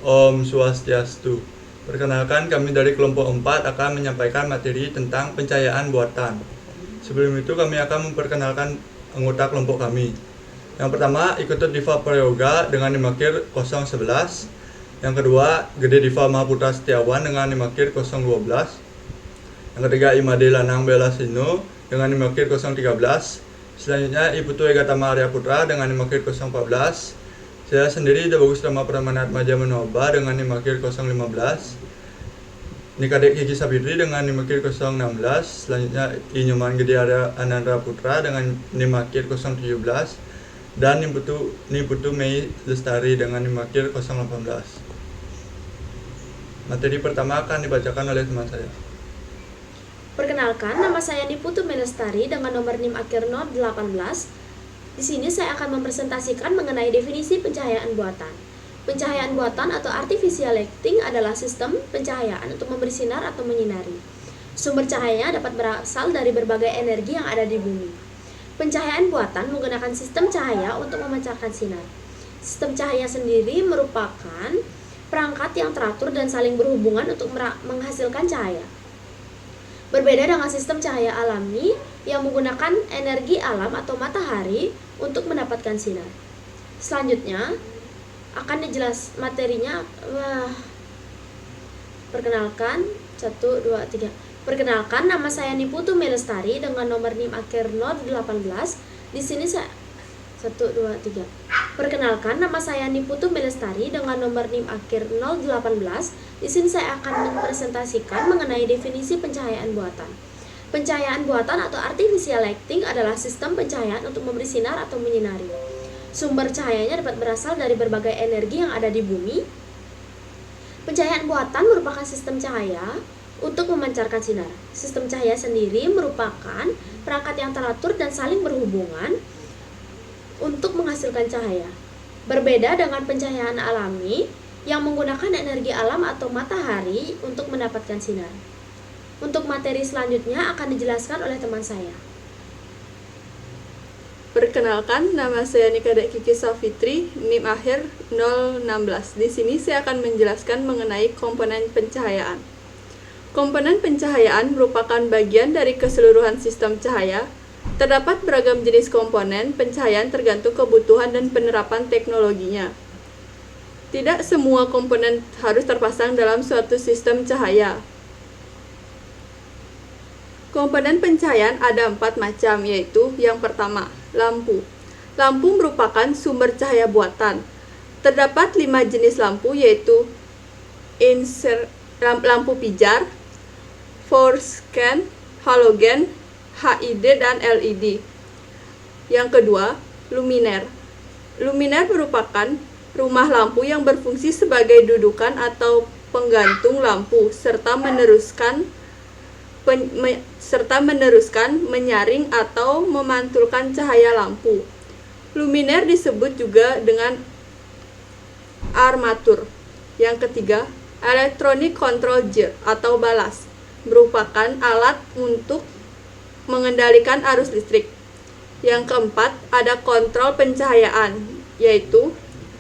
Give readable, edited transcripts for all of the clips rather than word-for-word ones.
Om Swastiastu. Perkenalkan, kami dari kelompok 4 akan menyampaikan materi tentang pencahayaan buatan. Sebelum itu kami akan memperkenalkan anggota kelompok kami. Yang pertama, Ikutur Diva Prayoga dengan Nimakir 011. Yang kedua, Gede Diva Mahaputra Setiawan dengan Nimakir 012. Yang ketiga, Imade Lanang Belasino dengan Nimakir 013. Selanjutnya, Iputu Egatama Arya Putra dengan Nimakir 014. Saya sendiri Bagus Rama Pramanat Maja Manoba dengan Nimakir 015. Nikadek Kiki Sabitri dengan Nimakir 016. Selanjutnya, Inyuman Gede Arya Anandra Putra dengan Nimakir 017. Dan Niputu Mei Lestari dengan Nimakir 018. Materi pertama akan dibacakan oleh teman saya. Perkenalkan, nama saya Niputu Mei Lestari dengan nomor NIM akhir 018. Di sini saya akan mempresentasikan mengenai definisi pencahayaan buatan. Pencahayaan buatan atau artificial lighting adalah sistem pencahayaan untuk memberi sinar atau menyinari. Sumber cahaya dapat berasal dari berbagai energi yang ada di bumi. Pencahayaan buatan menggunakan sistem cahaya untuk memancarkan sinar. Sistem cahaya sendiri merupakan perangkat yang teratur dan saling berhubungan untuk menghasilkan cahaya. Berbeda dengan sistem cahaya alami yang menggunakan energi alam atau matahari untuk mendapatkan sinar. Selanjutnya akan dijelas materinya. Perkenalkan, 1, 2, 3. Perkenalkan, nama saya Niputu Mei Lestari dengan nomor NIM akhir 018. Di sini saya 1, 2, 3. Perkenalkan, nama saya Niputu Mei Lestari dengan nomor NIM akhir 018. Di sini saya akan mempresentasikan mengenai definisi pencahayaan buatan. Pencahayaan buatan atau artificial lighting adalah sistem pencahayaan untuk memberi sinar atau menyinari. Sumber cahayanya dapat berasal dari berbagai energi yang ada di bumi. Pencahayaan buatan merupakan sistem cahaya untuk memancarkan sinar. Sistem cahaya sendiri merupakan perangkat yang teratur dan saling berhubungan untuk menghasilkan cahaya. Berbeda dengan pencahayaan alami yang menggunakan energi alam atau matahari untuk mendapatkan sinar. Untuk materi selanjutnya akan dijelaskan oleh teman saya. Perkenalkan, nama saya Nikadek Kiki Savitri, NIM akhir 016. Di sini saya akan menjelaskan mengenai komponen pencahayaan. Komponen pencahayaan merupakan bagian dari keseluruhan sistem cahaya. Terdapat beragam jenis komponen pencahayaan tergantung kebutuhan dan penerapan teknologinya. Tidak semua komponen harus terpasang dalam suatu sistem cahaya. Komponen pencahayaan ada 4 macam, yaitu yang pertama, lampu. Lampu merupakan sumber cahaya buatan. Terdapat 5 jenis lampu, yaitu lampu pijar, fluorescent, halogen, HID, dan LED. Yang kedua, luminer. Luminer merupakan rumah lampu yang berfungsi sebagai dudukan atau penggantung lampu serta meneruskan menyaring atau memantulkan cahaya lampu. Luminer disebut juga dengan armatur. Yang ketiga, electronic control gear atau balas, merupakan alat untuk mengendalikan arus listrik. Yang keempat, ada kontrol pencahayaan, yaitu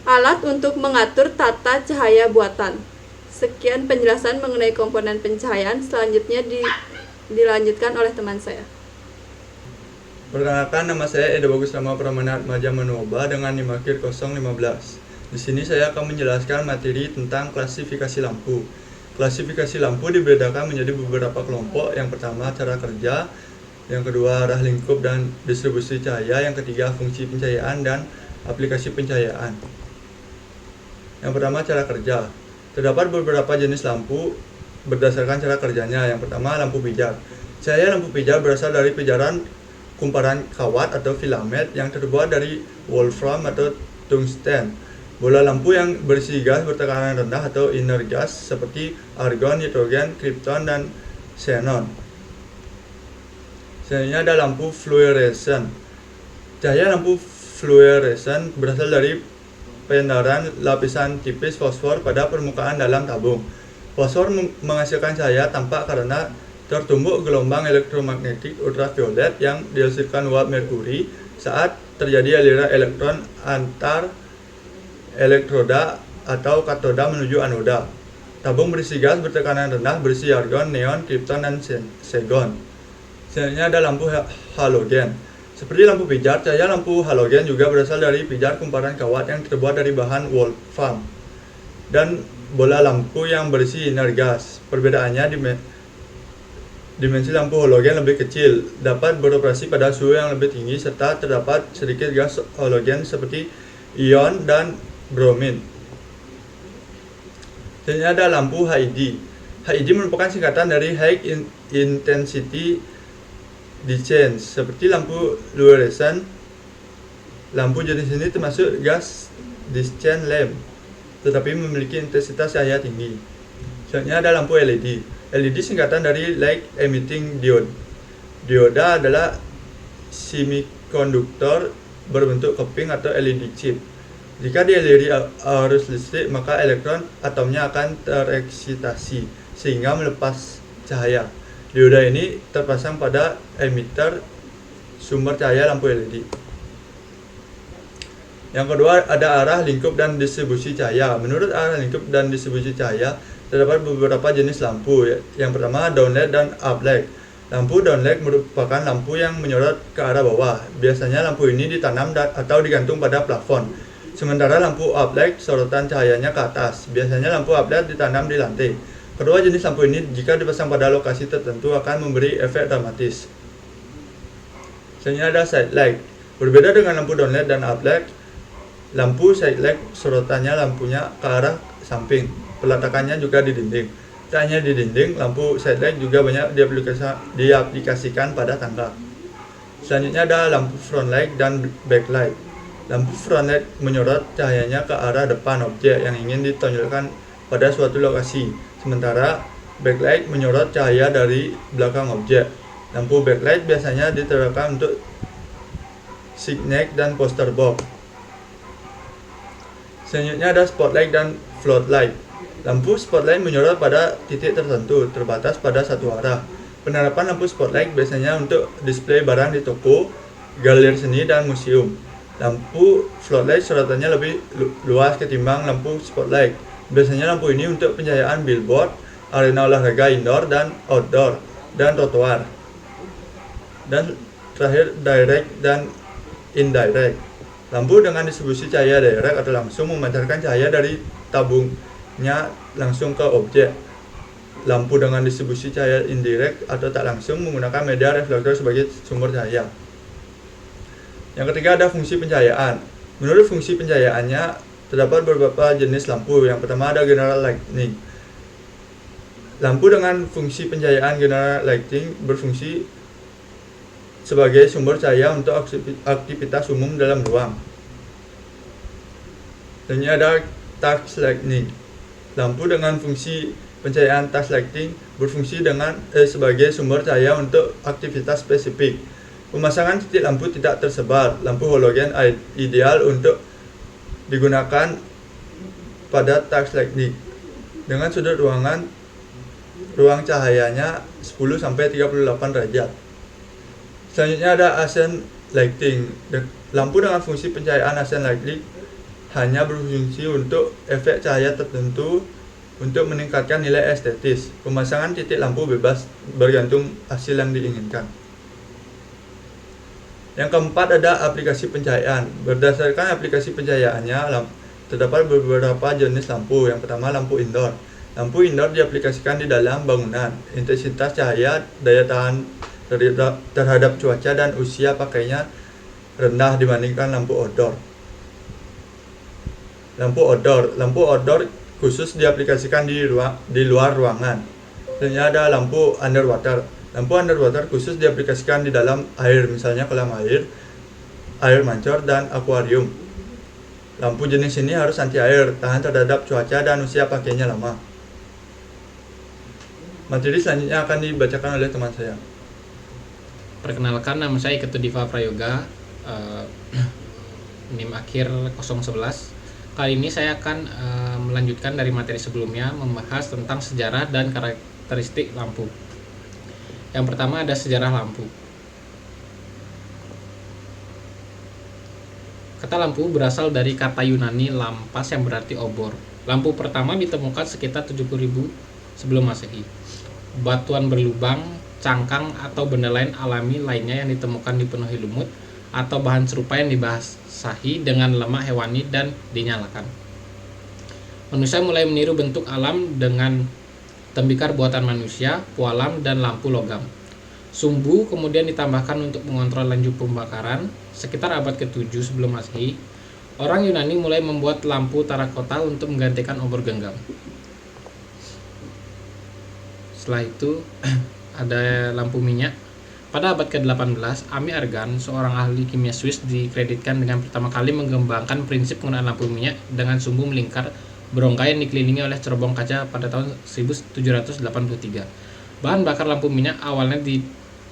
alat untuk mengatur tata cahaya buatan. Sekian penjelasan mengenai komponen pencahayaan. Selanjutnya dilanjutkan oleh teman saya. Perkenalkan, nama saya Bagus Rama Pramanat Maja Manoba dengan Nimakir 015. Di sini saya akan menjelaskan materi tentang klasifikasi lampu. Klasifikasi lampu dibedakan menjadi beberapa kelompok. Yang pertama, cara kerja. Yang kedua, arah lingkup dan distribusi cahaya. Yang ketiga, fungsi pencahayaan dan aplikasi pencahayaan. Yang pertama, cara kerja. Terdapat beberapa jenis lampu berdasarkan cara kerjanya. Yang pertama, lampu pijar. Cahaya lampu pijar berasal dari pijaran kumparan kawat atau filament yang terbuat dari wolfram atau tungsten. Bola lampu yang berisi gas bertekanan rendah atau inert gas seperti argon, nitrogen, krypton, dan xenon. Selanjutnya ada lampu fluorescent. Cahaya lampu fluorescent berasal dari pendaran lapisan tipis fosfor pada permukaan dalam tabung. Fosfor menghasilkan cahaya tampak karena tertumbuk gelombang elektromagnetik ultraviolet yang dihasilkan uap merkuri saat terjadi aliran elektron antar elektroda atau katoda menuju anoda. Tabung berisi gas bertekanan rendah berisi argon, neon, kripton, dan segon. Selanjutnya ada lampu halogen. Seperti lampu pijar, cahaya lampu halogen juga berasal dari pijar kumparan kawat yang terbuat dari bahan wolfram dan bola lampu yang berisi energas. Perbedaannya dimensi lampu halogen lebih kecil, dapat beroperasi pada suhu yang lebih tinggi, serta terdapat sedikit gas halogen seperti ion dan bromin. Selanjutnya ada lampu HID. HID merupakan singkatan dari High Intensity Discent, seperti lampu fluoresan. Lampu jenis ini termasuk gas discent lamp, tetapi memiliki intensitas cahaya tinggi. Selanjutnya ada lampu LED. LED singkatan dari Light Emitting Diode. Dioda adalah semikonduktor berbentuk keping atau LED chip. Jika dialiri arus listrik, maka elektron atomnya akan tereksitasi sehingga melepas cahaya. Dioda ini terpasang pada emitter sumber cahaya lampu LED. Yang kedua ada arah, lingkup, dan distribusi cahaya. Menurut arah, lingkup, dan distribusi cahaya, terdapat beberapa jenis lampu. Yang pertama, downlight dan uplight. Lampu downlight merupakan lampu yang menyorot ke arah bawah. Biasanya lampu ini ditanam atau digantung pada plafon. Sementara lampu uplight sorotan cahayanya ke atas. Biasanya lampu uplight ditanam di lantai. Kedua jenis lampu ini jika dipasang pada lokasi tertentu akan memberi efek dramatis. Selanjutnya ada side light. Berbeda dengan lampu downlight dan uplight, lampu side light sorotannya lampunya ke arah samping. Peletakannya juga di dinding. Tak hanya di dinding, lampu side light juga banyak diaplikasikan pada tangga. Selanjutnya ada lampu front light dan backlight. Lampu front light menyorot cahayanya ke arah depan objek yang ingin ditonjolkan pada suatu lokasi. Sementara backlight menyorot cahaya dari belakang objek. Lampu backlight biasanya diterapkan untuk signet dan poster box. Selanjutnya ada spotlight dan floodlight. Lampu spotlight menyorot pada titik tertentu, terbatas pada satu arah. Penerapan lampu spotlight biasanya untuk display barang di toko, galeri seni, dan museum. Lampu floodlight sorotannya lebih luas ketimbang lampu spotlight. Biasanya lampu ini untuk pencahayaan billboard, arena olahraga indoor dan outdoor, dan trotoar. Dan terakhir direct dan indirect. Lampu dengan distribusi cahaya direct atau langsung memancarkan cahaya dari tabungnya langsung ke objek. Lampu dengan distribusi cahaya indirect atau tak langsung menggunakan media reflektor sebagai sumber cahaya. Yang ketiga ada fungsi pencahayaan. Menurut fungsi pencahayaannya terdapat beberapa jenis lampu. Yang pertama ada general lighting. Lampu dengan fungsi pencahayaan general lighting berfungsi sebagai sumber cahaya untuk aktivitas umum dalam ruang. Dan ini ada touch lighting. Lampu dengan fungsi pencahayaan touch lighting berfungsi sebagai sumber cahaya untuk aktivitas spesifik. Pemasangan titik lampu tidak tersebar. Lampu halogen ideal untuk digunakan pada touch lighting dengan sudut ruang cahayanya 10-38 derajat. Selanjutnya ada accent lighting. Lampu dengan fungsi pencahayaan accent lighting hanya berfungsi untuk efek cahaya tertentu untuk meningkatkan nilai estetis. Pemasangan titik lampu bebas bergantung hasil yang diinginkan. Yang keempat ada aplikasi pencahayaan. Berdasarkan aplikasi pencahayaannya, terdapat beberapa jenis lampu. Yang pertama lampu indoor. Lampu indoor diaplikasikan di dalam bangunan. Intensitas cahaya, daya tahan terhadap cuaca, dan usia pakainya rendah dibandingkan lampu outdoor. Lampu outdoor khusus diaplikasikan di luar ruangan. Selanjutnya ada lampu underwater. Lampu underwater khusus diaplikasikan di dalam air, misalnya kolam air, air mancur, dan akuarium. Lampu jenis ini harus anti air, tahan terhadap cuaca, dan usia pakainya lama. Materi selanjutnya akan dibacakan oleh teman saya. Perkenalkan, nama saya Ketudiva Prayoga, NIM akhir 011. Kali ini saya akan melanjutkan dari materi sebelumnya, membahas tentang sejarah dan karakteristik lampu. Yang pertama ada sejarah lampu. Kata lampu berasal dari kata Yunani lampas yang berarti obor. Lampu pertama ditemukan sekitar 70.000 sebelum Masehi. Batuan berlubang, cangkang atau benda lain alami lainnya yang ditemukan dipenuhi lumut atau bahan serupa yang dibasahi dengan lemak hewani dan dinyalakan. Manusia mulai meniru bentuk alam dengan tembikar buatan manusia, pualam, dan lampu logam. Sumbu kemudian ditambahkan untuk mengontrol laju pembakaran. Sekitar abad ke-7 sebelum Masehi, orang Yunani mulai membuat lampu terakota untuk menggantikan obor genggam. Setelah itu ada lampu minyak. Pada abad ke-18, Ami Argan, seorang ahli kimia Swiss, dikreditkan dengan pertama kali mengembangkan prinsip penggunaan lampu minyak dengan sumbu melingkar berongga yang dikelilingi oleh cerobong kaca pada tahun 1783. Bahan bakar lampu minyak awalnya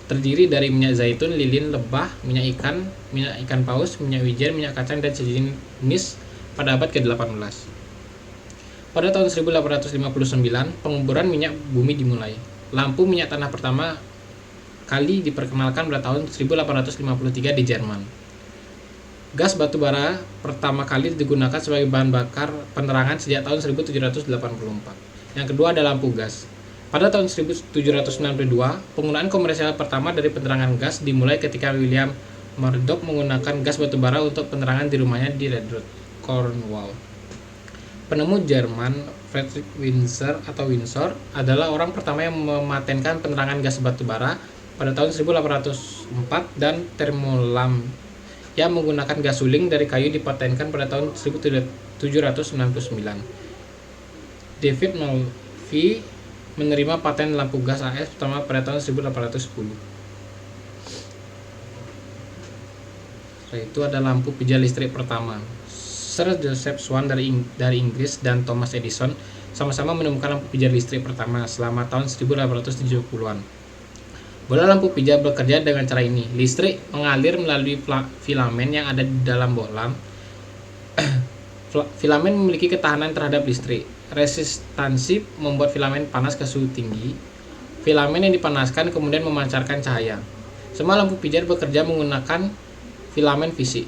terdiri dari minyak zaitun, lilin, lebah, minyak ikan paus, minyak wijen, minyak kacang, dan sejenis pada abad ke-18. Pada tahun 1859, penguburan minyak bumi dimulai. Lampu minyak tanah pertama kali diperkenalkan pada tahun 1853 di Jerman. Gas batu bara pertama kali digunakan sebagai bahan bakar penerangan sejak tahun 1784. Yang kedua ada lampu gas. Pada tahun 1792, penggunaan komersial pertama dari penerangan gas dimulai ketika William Murdoch menggunakan gas batu bara untuk penerangan di rumahnya di Redruth, Cornwall. Penemu Jerman Friedrich Windsor adalah orang pertama yang mematenkan penerangan gas batu bara pada tahun 1804, dan termolamp yang menggunakan gas suling dari kayu dipatenkan pada tahun 1799. David Mulvey menerima paten lampu gas AS pertama pada tahun 1810. Setelah itu ada lampu pijar listrik pertama. Sir Joseph Swan dari Inggris dan Thomas Edison sama-sama menemukan lampu pijar listrik pertama selama tahun 1870-an. Bola lampu pijar bekerja dengan cara ini. Listrik mengalir melalui filamen yang ada di dalam bola. Filamen memiliki ketahanan terhadap listrik. Resistansi membuat filamen panas ke suhu tinggi. Filamen yang dipanaskan kemudian memancarkan cahaya. Semua lampu pijar bekerja menggunakan filamen fisik.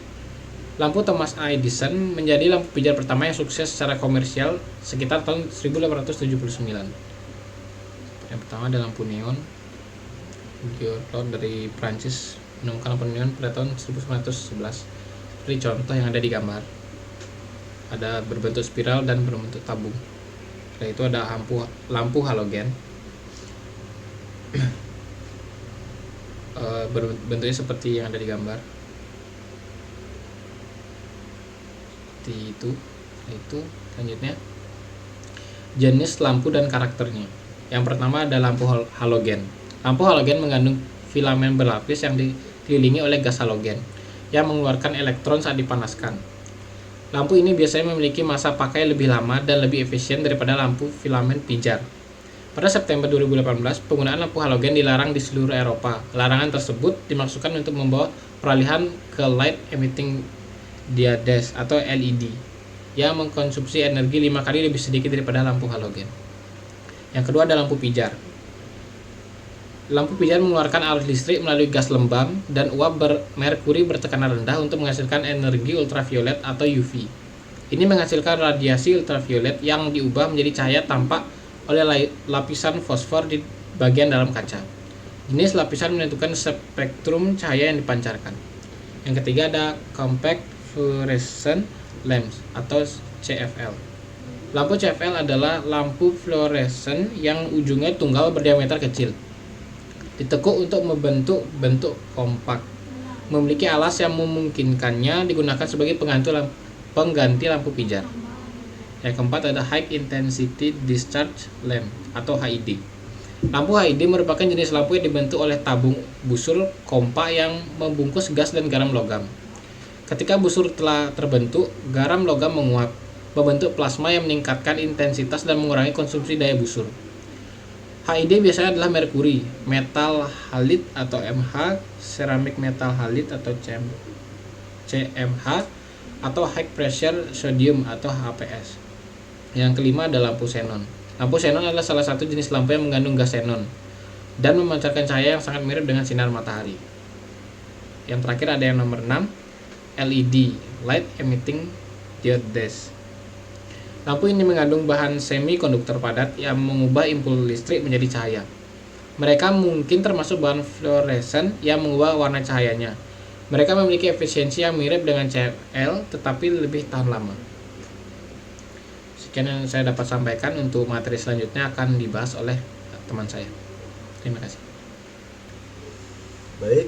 Lampu Thomas Edison menjadi lampu pijar pertama yang sukses secara komersial sekitar tahun 1879. Yang pertama ada lampu neon. Giotto dari Prancis menemukan lampu neon pada tahun 1911. Seperti contoh yang ada di gambar. Ada berbentuk spiral dan berbentuk tabung. Setelah itu ada lampu halogen. Bentuknya seperti yang ada di gambar. Seperti itu. Selanjutnya jenis lampu dan karakternya. Yang pertama ada lampu halogen. Lampu halogen mengandung filamen berlapis yang dikelilingi oleh gas halogen yang mengeluarkan elektron saat dipanaskan. Lampu ini biasanya memiliki masa pakai lebih lama dan lebih efisien daripada lampu filamen pijar. Pada September 2018, penggunaan lampu halogen dilarang di seluruh Eropa. Larangan tersebut dimaksudkan untuk membawa peralihan ke light emitting diodes atau LED yang mengkonsumsi energi 5 kali lebih sedikit daripada lampu halogen. Yang kedua ada lampu pijar. Lampu pijar mengeluarkan arus listrik melalui gas lembab dan uap merkuri bertekanan rendah untuk menghasilkan energi ultraviolet atau UV. Ini menghasilkan radiasi ultraviolet yang diubah menjadi cahaya tampak oleh lapisan fosfor di bagian dalam kaca. Jenis lapisan menentukan spektrum cahaya yang dipancarkan. Yang ketiga ada compact fluorescent lamps atau CFL. Lampu CFL adalah lampu fluoresen yang ujungnya tunggal berdiameter kecil. Ditekuk untuk membentuk bentuk kompak. Memiliki alas yang memungkinkannya digunakan sebagai pengganti lampu pijar. Yang keempat ada High Intensity Discharge Lamp atau HID. Lampu HID merupakan jenis lampu yang dibentuk oleh tabung busur kompak yang membungkus gas dan garam logam. Ketika busur telah terbentuk, garam logam menguap, membentuk plasma yang meningkatkan intensitas dan mengurangi konsumsi daya busur. HID biasanya adalah merkuri, metal halid atau MH, ceramic metal halid atau CMH, atau high pressure sodium atau HPS. Yang kelima ada lampu xenon. Lampu xenon adalah salah satu jenis lampu yang mengandung gas xenon dan memancarkan cahaya yang sangat mirip dengan sinar matahari. Yang terakhir ada yang nomor 6, LED, light emitting diodes. Lampu ini mengandung bahan semikonduktor padat yang mengubah impuls listrik menjadi cahaya. Mereka mungkin termasuk bahan fluoresen yang mengubah warna cahayanya. Mereka memiliki efisiensi yang mirip dengan CFL tetapi lebih tahan lama. Sekian yang saya dapat sampaikan. Untuk materi selanjutnya akan dibahas oleh teman saya. Terima kasih. Baik,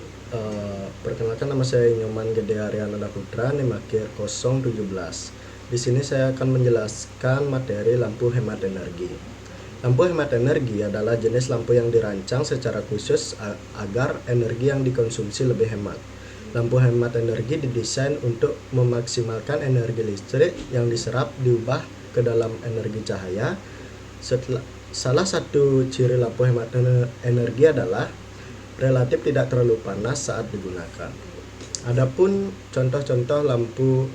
perkenalkan nama saya Nyoman Gede Haryana Putra, NIM akhir 017. Di sini saya akan menjelaskan materi lampu hemat energi. Lampu hemat energi adalah jenis lampu yang dirancang secara khusus agar energi yang dikonsumsi lebih hemat. Lampu hemat energi didesain untuk memaksimalkan energi listrik yang diserap diubah ke dalam energi cahaya. Salah satu ciri lampu hemat energi adalah relatif tidak terlalu panas saat digunakan. Adapun contoh-contoh lampu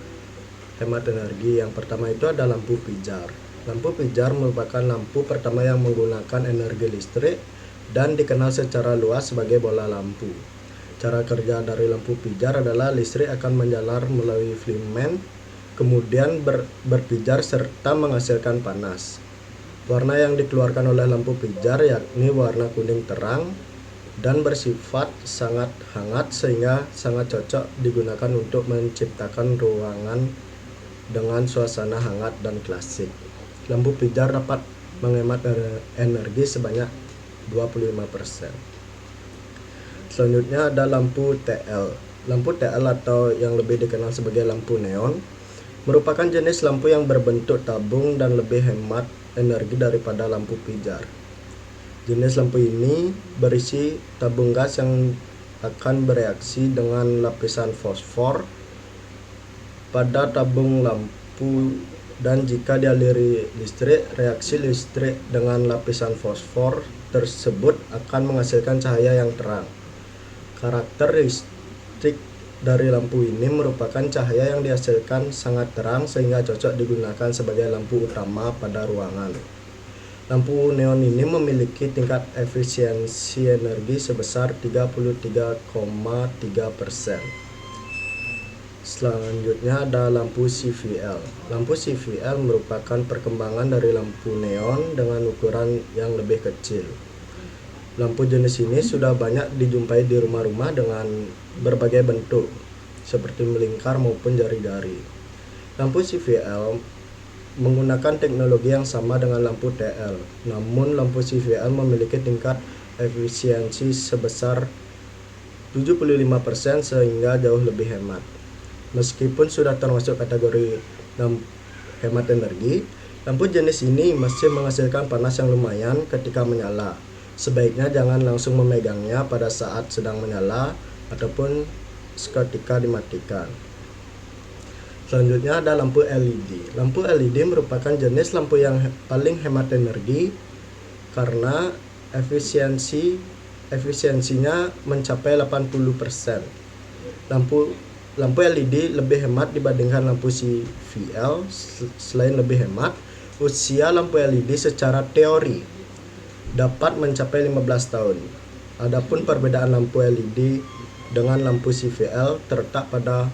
hemat energi, yang pertama itu ada lampu pijar. Lampu pijar merupakan lampu pertama yang menggunakan energi listrik dan dikenal secara luas sebagai bola lampu. Cara kerja dari lampu pijar adalah listrik akan menjalar melalui filamen, kemudian berpijar serta menghasilkan panas. Warna yang dikeluarkan oleh lampu pijar yakni warna kuning terang dan bersifat sangat hangat sehingga sangat cocok digunakan untuk menciptakan ruangan dengan suasana hangat dan klasik. Lampu pijar dapat menghemat energi sebanyak 25%. Selanjutnya ada lampu TL. Lampu TL atau yang lebih dikenal sebagai lampu neon merupakan jenis lampu yang berbentuk tabung dan lebih hemat energi daripada lampu pijar. Jenis lampu ini berisi tabung gas yang akan bereaksi dengan lapisan fosfor pada tabung lampu, dan jika dialiri listrik, reaksi listrik dengan lapisan fosfor tersebut akan menghasilkan cahaya yang terang. Karakteristik dari lampu ini merupakan cahaya yang dihasilkan sangat terang sehingga cocok digunakan sebagai lampu utama pada ruangan. Lampu neon ini memiliki tingkat efisiensi energi sebesar 33,3%. Selanjutnya ada lampu CVL. Lampu CVL merupakan perkembangan dari lampu neon dengan ukuran yang lebih kecil. Lampu jenis ini sudah banyak dijumpai di rumah-rumah dengan berbagai bentuk, seperti melingkar maupun jari-jari. Lampu CVL menggunakan teknologi yang sama dengan lampu TL, namun lampu CVL memiliki tingkat efisiensi sebesar 75% sehingga jauh lebih hemat. Meskipun sudah termasuk kategori hemat energi, lampu jenis ini masih menghasilkan panas yang lumayan ketika menyala. Sebaiknya jangan langsung memegangnya pada saat sedang menyala ataupun seketika dimatikan. Selanjutnya ada lampu LED. Lampu LED merupakan jenis lampu yang paling hemat energi karena efisiensinya mencapai 80%. Lampu LED lebih hemat dibandingkan lampu CVL. Selain lebih hemat, usia lampu LED secara teori dapat mencapai 15 tahun. Adapun perbedaan lampu LED dengan lampu CVL terletak pada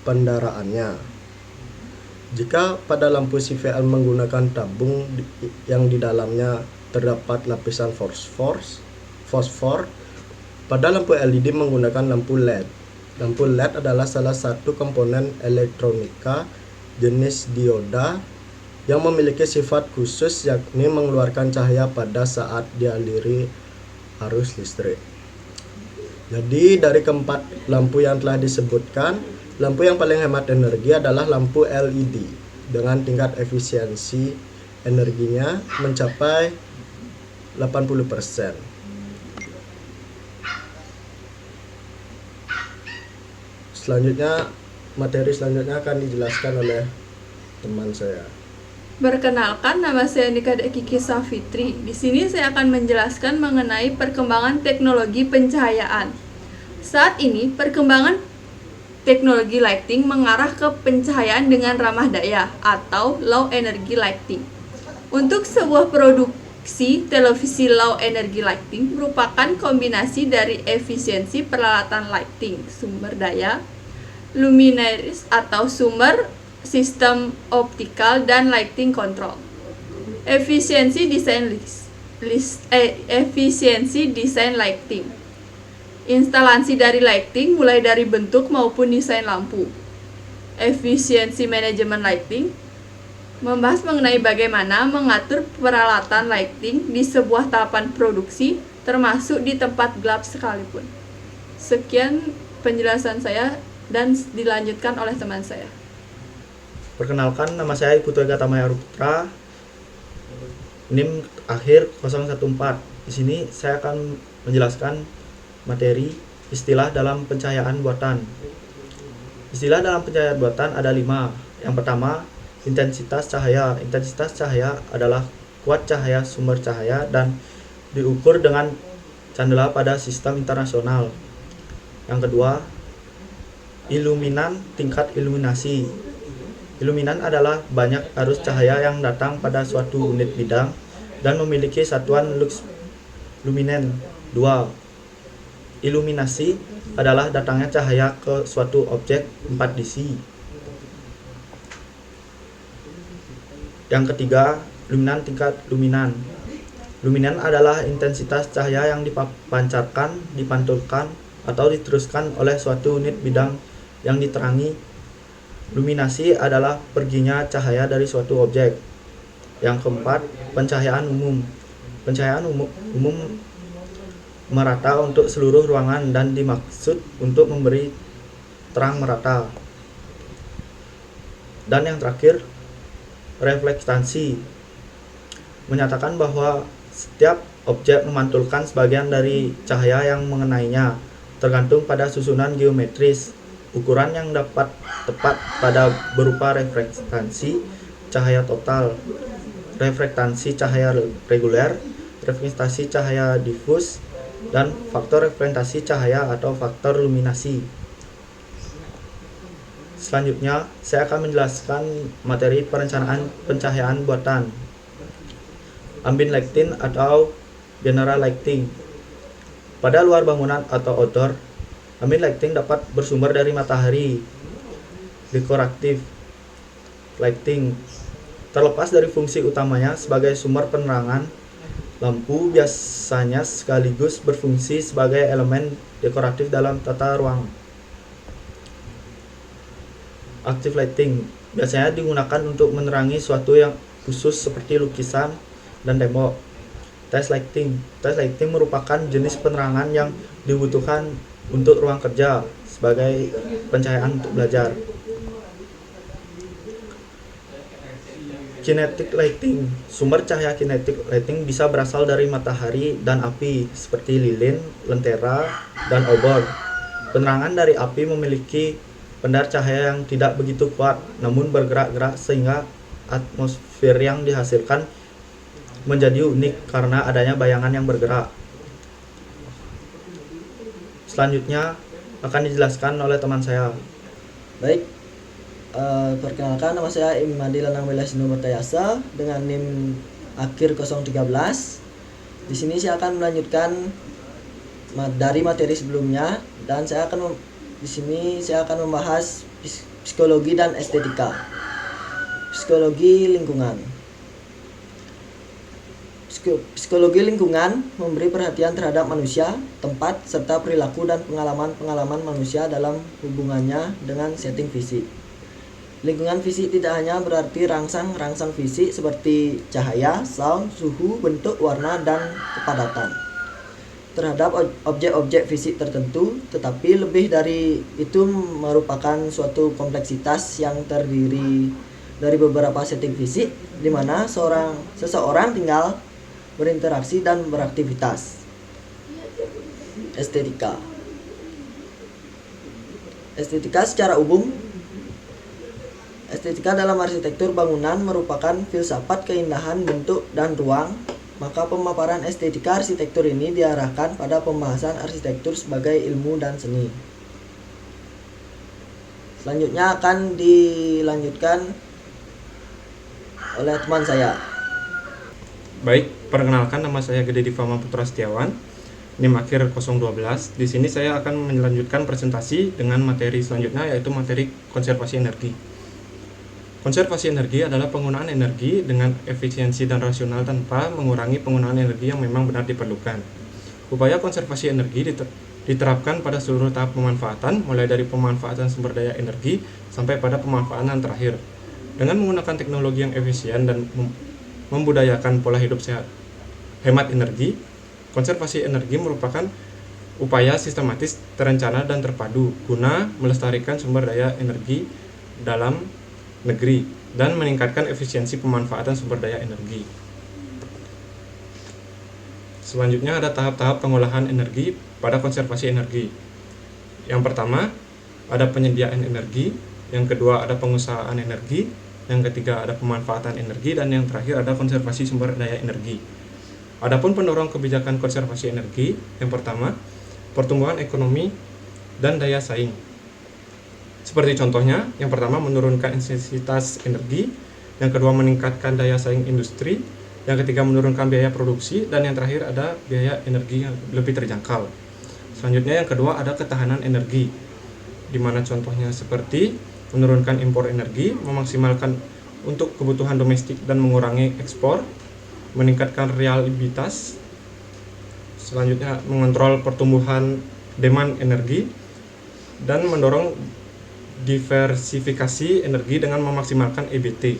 pendaraannya. Jika pada lampu CVL menggunakan tabung yang di dalamnya terdapat lapisan fosfor, pada lampu LED menggunakan lampu LED. Lampu LED adalah salah satu komponen elektronika jenis dioda yang memiliki sifat khusus yakni mengeluarkan cahaya pada saat dialiri arus listrik. Jadi dari keempat lampu yang telah disebutkan, lampu yang paling hemat energi adalah lampu LED dengan tingkat efisiensi energinya mencapai 80%. Materi selanjutnya akan dijelaskan oleh teman saya. Perkenalkan, nama saya Nika Kiki Safitri. Di sini saya akan menjelaskan mengenai perkembangan teknologi pencahayaan. Saat ini, perkembangan teknologi lighting mengarah ke pencahayaan dengan ramah daya atau low energy lighting. Untuk sebuah produksi televisi low energy lighting merupakan kombinasi dari efisiensi peralatan lighting, sumber daya, luminaires atau sumber, sistem optikal, dan lighting control. Efisiensi desain lighting. Instalasi dari lighting mulai dari bentuk maupun desain lampu. Efisiensi manajemen lighting membahas mengenai bagaimana mengatur peralatan lighting di sebuah tahapan produksi, termasuk di tempat gelap sekalipun. Sekian penjelasan saya dan dilanjutkan oleh teman saya. Perkenalkan, nama saya Putu Ega Tamaya Putra, NIM akhir 014. Di sini saya akan menjelaskan materi istilah dalam pencahayaan buatan. Istilah dalam pencahayaan buatan ada 5. Yang pertama, intensitas cahaya. Intensitas cahaya adalah kuat cahaya sumber cahaya dan diukur dengan candela pada sistem internasional. Yang kedua, iluminan tingkat iluminasi. Iluminan adalah banyak arus cahaya yang datang pada suatu unit bidang dan memiliki satuan lux luminen. 2. Iluminasi adalah datangnya cahaya ke suatu objek 4DC. Yang ketiga, luminan tingkat luminan. Luminan adalah intensitas cahaya yang dipancarkan, dipantulkan, atau diteruskan oleh suatu unit bidang yang diterangi. Luminasi adalah perginya cahaya dari suatu objek. Yang keempat, pencahayaan umum. Pencahayaan umum merata untuk seluruh ruangan dan dimaksud untuk memberi terang merata. Dan yang terakhir, reflektansi menyatakan bahwa setiap objek memantulkan sebagian dari cahaya yang mengenainya, tergantung pada susunan geometris. Ukuran yang dapat tepat pada berupa reflektansi cahaya total, reflektansi cahaya reguler, reflektasi cahaya difus, dan faktor reflektasi cahaya atau faktor luminasi. Selanjutnya, saya akan menjelaskan materi perencanaan pencahayaan buatan. Ambient lighting atau general lighting. Pada luar bangunan atau outdoor, ambient lighting dapat bersumber dari matahari. Decorative lighting terlepas dari fungsi utamanya sebagai sumber penerangan, lampu biasanya sekaligus berfungsi sebagai elemen dekoratif dalam tata ruang. Active lighting biasanya digunakan untuk menerangi suatu yang khusus seperti lukisan dan tembok. Test lighting merupakan jenis penerangan yang dibutuhkan untuk ruang kerja sebagai pencahayaan untuk belajar. Kinetic lighting. Sumber cahaya kinetic lighting bisa berasal dari matahari dan api seperti lilin, lentera, dan obor. Penerangan dari api memiliki pendar cahaya yang tidak begitu kuat namun bergerak-gerak sehingga atmosfer yang dihasilkan menjadi unik karena adanya bayangan yang bergerak. Selanjutnya akan dijelaskan oleh teman saya. Baik, perkenalkan, nama saya Imadi Lanang Welasino Bertayasa dengan NIM akhir 013. Di sini saya akan melanjutkan dari materi sebelumnya dan di sini saya akan membahas psikologi dan estetika. Psikologi lingkungan. Psikologi lingkungan memberi perhatian terhadap manusia, tempat, serta perilaku dan pengalaman-pengalaman manusia dalam hubungannya dengan setting fisik. Lingkungan fisik tidak hanya berarti rangsang fisik seperti cahaya, sound, suhu, bentuk, warna, dan kepadatan terhadap objek-objek fisik tertentu, tetapi lebih dari itu merupakan suatu kompleksitas yang terdiri dari beberapa setting fisik di mana seseorang tinggal, berinteraksi, dan beraktivitas. Estetika secara umum. Estetika dalam arsitektur bangunan merupakan filsafat keindahan bentuk dan ruang. Maka pemaparan estetika arsitektur ini diarahkan pada pembahasan arsitektur sebagai ilmu dan seni. Selanjutnya akan dilanjutkan oleh teman saya. Baik, perkenalkan, nama saya Gede Divama Putra Setiawan NIM akhir 012. Di sini saya akan melanjutkan presentasi dengan materi selanjutnya, yaitu materi konservasi energi. Konservasi energi adalah penggunaan energi dengan efisiensi dan rasional tanpa mengurangi penggunaan energi yang memang benar diperlukan. Upaya konservasi energi diterapkan pada seluruh tahap pemanfaatan, mulai dari pemanfaatan sumber daya energi sampai pada pemanfaatan terakhir. Dengan menggunakan teknologi yang efisien dan membudayakan pola hidup sehat, hemat energi, konservasi energi merupakan upaya sistematis, terencana, dan terpadu guna melestarikan sumber daya energi dalam negeri dan meningkatkan efisiensi pemanfaatan sumber daya energi. Selanjutnya ada tahap-tahap pengolahan energi pada konservasi energi. Yang pertama, ada penyediaan energi, yang kedua ada pengusahaan energi, yang ketiga ada pemanfaatan energi, dan yang terakhir ada konservasi sumber daya energi. Adapun pendorong kebijakan konservasi energi, yang pertama, pertumbuhan ekonomi dan daya saing. Seperti contohnya, yang pertama menurunkan intensitas energi, yang kedua meningkatkan daya saing industri, yang ketiga menurunkan biaya produksi, dan yang terakhir ada biaya energi yang lebih terjangkau. Selanjutnya yang kedua ada ketahanan energi, di mana contohnya seperti menurunkan impor energi, memaksimalkan untuk kebutuhan domestik dan mengurangi ekspor, meningkatkan reliabilitas. Selanjutnya mengontrol pertumbuhan demand energi dan mendorong diversifikasi energi dengan memaksimalkan EBT.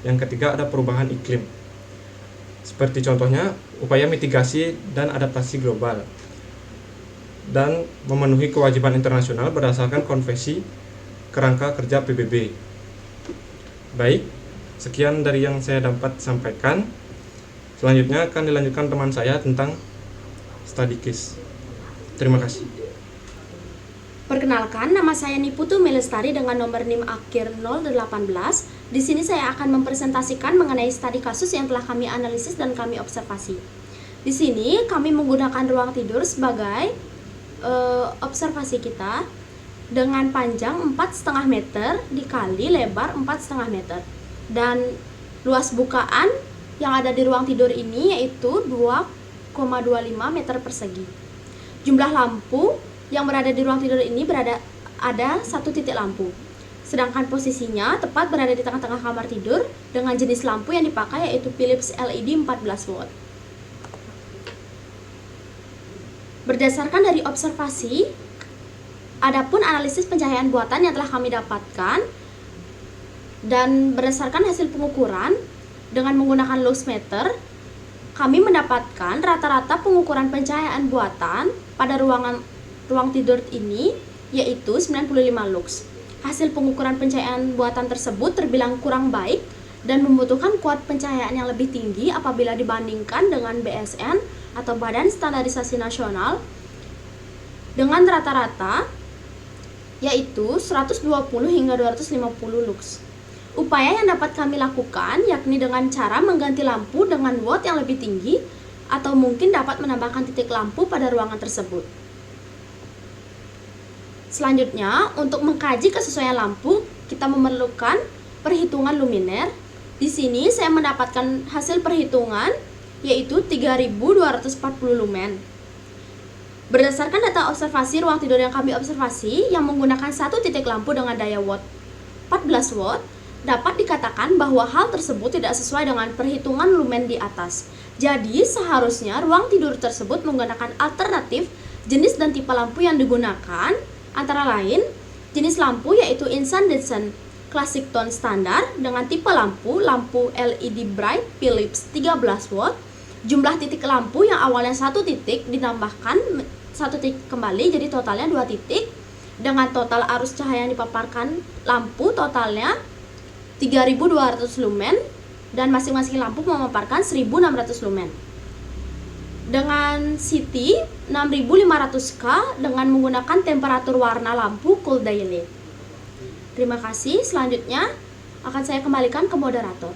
Yang ketiga ada perubahan iklim. Seperti contohnya upaya mitigasi dan adaptasi global dan memenuhi kewajiban internasional berdasarkan konvensi kerangka kerja PBB. Baik, sekian dari yang saya dapat sampaikan. Selanjutnya akan dilanjutkan teman saya tentang study case. Terima kasih. Perkenalkan, nama saya Niputu Melestari dengan nomor NIM akhir 018. Di sini saya akan mempresentasikan mengenai studi kasus yang telah kami analisis dan kami observasi. Di sini kami menggunakan ruang tidur sebagai observasi kita dengan panjang 4,5 meter dikali lebar 4,5 meter. Dan luas bukaan yang ada di ruang tidur ini yaitu 2,25 meter persegi. Jumlah lampu yang berada di ruang tidur ini ada 1 titik lampu. Sedangkan posisinya tepat berada di tengah-tengah kamar tidur dengan jenis lampu yang dipakai yaitu Philips LED 14 watt. Berdasarkan dari observasi, adapun analisis pencahayaan buatan yang telah kami dapatkan dan berdasarkan hasil pengukuran dengan menggunakan lux meter, kami mendapatkan rata-rata pengukuran pencahayaan buatan pada ruang tidur ini yaitu 95 lux. Hasil pengukuran pencahayaan buatan tersebut terbilang kurang baik dan membutuhkan kuat pencahayaan yang lebih tinggi apabila dibandingkan dengan BSN atau Badan Standarisasi Nasional dengan rata-rata yaitu 120 hingga 250 lux. Upaya yang dapat kami lakukan yakni dengan cara mengganti lampu dengan watt yang lebih tinggi atau mungkin dapat menambahkan titik lampu pada ruangan tersebut. Selanjutnya, untuk mengkaji kesesuaian lampu, kita memerlukan perhitungan luminer. Di sini saya mendapatkan hasil perhitungan yaitu 3240 lumen. Berdasarkan data observasi ruang tidur yang kami observasi yang menggunakan 1 titik lampu dengan daya watt 14 watt, dapat dikatakan bahwa hal tersebut tidak sesuai dengan perhitungan lumen di atas. Jadi, seharusnya ruang tidur tersebut menggunakan alternatif jenis dan tipe lampu yang digunakan, antara lain jenis lampu yaitu incandescent classic tone standar dengan tipe lampu LED bright Philips 13 watt. Jumlah titik lampu yang awalnya 1 titik ditambahkan 1 titik kembali jadi totalnya 2 titik dengan total arus cahaya yang dipaparkan lampu totalnya 3200 lumen dan masing-masing lampu memaparkan 1600 lumen. Dengan CT 6500K dengan menggunakan temperatur warna lampu cool daylight. Terima kasih. Selanjutnya akan saya kembalikan ke moderator.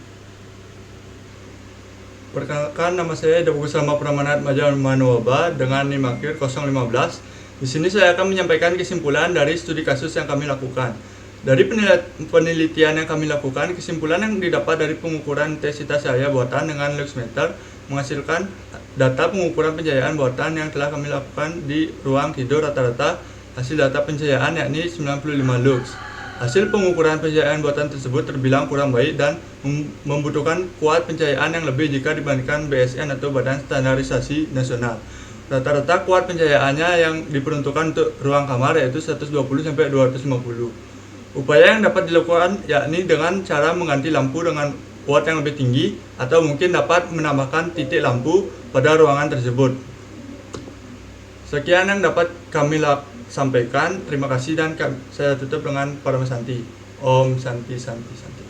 Perkenalkan, nama saya Debu Salma Pramanat Majan Manuoba dengan NIM akhir 015. Di sini saya akan menyampaikan kesimpulan dari studi kasus yang kami lakukan. Dari penelitian yang kami lakukan, kesimpulan yang didapat dari pengukuran intensitas cahaya buatan dengan luxmeter menghasilkan data pengukuran pencahayaan buatan yang telah kami lakukan di ruang tidur rata-rata hasil data pencahayaan yakni 95 lux. Hasil pengukuran pencahayaan buatan tersebut terbilang kurang baik dan membutuhkan kuat pencahayaan yang lebih jika dibandingkan BSN atau Badan Standarisasi Nasional. Rata-rata kuat pencahayaannya yang diperuntukkan untuk ruang kamar yaitu 120 sampai 250. Upaya yang dapat dilakukan yakni dengan cara mengganti lampu dengan watt yang lebih tinggi atau mungkin dapat menambahkan titik lampu pada ruangan tersebut. Sekian yang dapat kami sampaikan. Terima kasih dan saya tutup dengan Parama Santi. Om Santi Santi Santi.